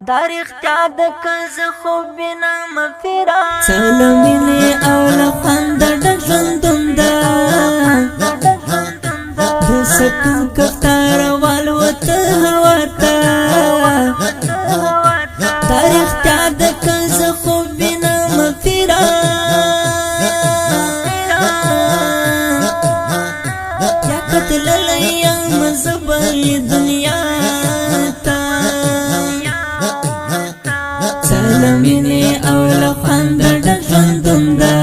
دا رښتیا ده که زه خوب وینم فراق څله مینې او له خونده ډک ژوندون ده د سکون کفتار والوته هوا ته دا رښتیا ده که زه خوب وینم فراق یا کتللی یم زه بلې دنیا ته څله مینې او له خونده ډک ژوندون ده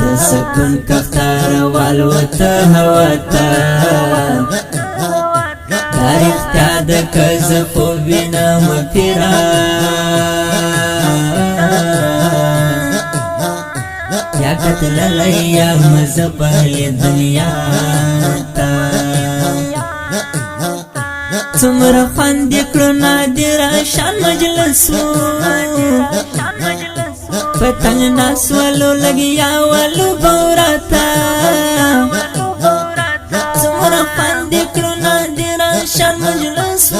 د سکون کفتار والوته هوا ته دا رښتیا ده که زه خوب وینم فراق یا کتللی یم زه بلې دنیا ته څومره خوند یې کړو نادره شان مجلس و پتنګ ناس ولو لګیا ولو بوراته څومره خوند یې کړو نادره شان مجلس و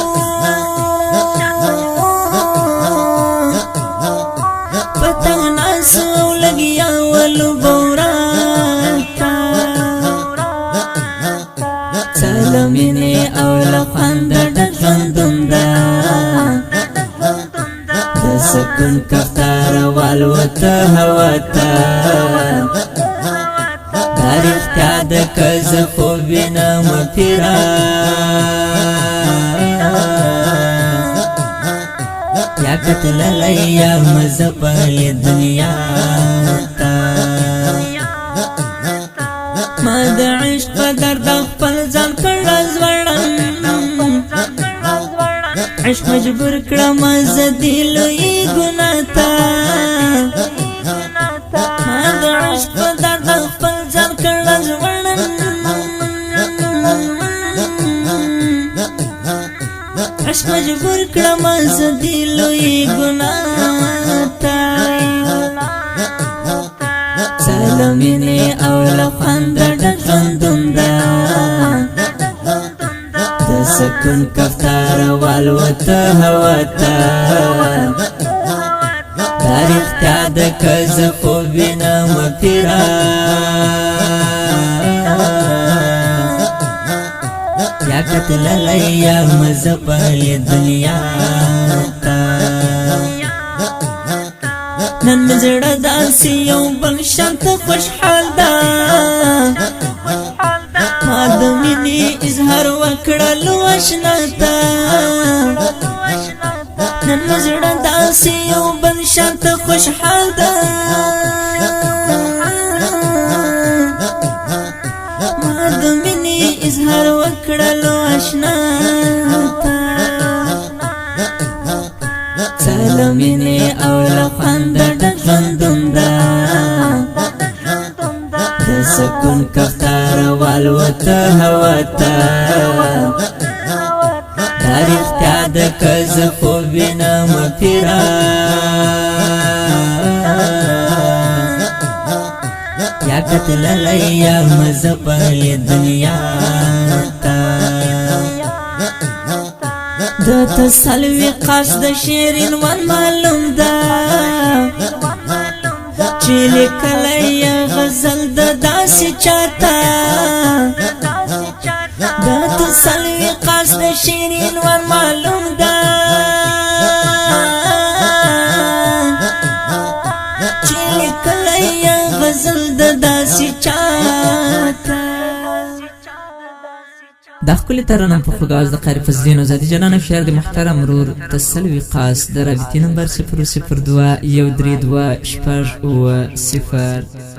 پتنګ ناس ولو لګیا ولو بوراته څله مینې او له خونده ډک ژوندون ده د سکون کفتار والوته هوا ته دا رښتیا ده که زه خوب وینم فراق یا کتللی یم زه بلې دنیا ته ما د عشق په درد خپل ځان کړه زوړن عشق مجبور کړم زه دې لوی ګناه ته ما د عشق په درد خپل ځان کړه زوړن عشق مجبور کړم زه دې لوی ګناه ته څله مینې او له خونده ډک ژوندون ده د سکون کفتار والوته هوا ته دا رښتیا ده که زه خوب وینم فراق یا کتللی یم زه بلې دنیا ته نن مې زړه داسې یو بل شان ته خوشحال ده ما د مینې اظهار وکړلو اشنا ته نن مې زړه داسې یو بل شان ته خوشحال ده ما د مینې اظهار وکړلو اشنا ته څله مینې او له خونده ډک ژوندون ده د سکون کفتار والوته هوا ته دا رښتیا ده که زه خوب وینم فراق یا کتللی یم زه بلې دنیا ته د تسلوي قصد شیرین ون معلوم ده چې لیکلی غزل د داسې چاته د تسلوي قصد شیرین ون معلوم ده چې لیکلی غزل د داسې چاته دا ښکلې ترانه په خوږ اواز د قاري فضلین او ذاتي جلان او شعر د محترم ورور تسلوي قاص د رابطې نمبر 002 132 6 0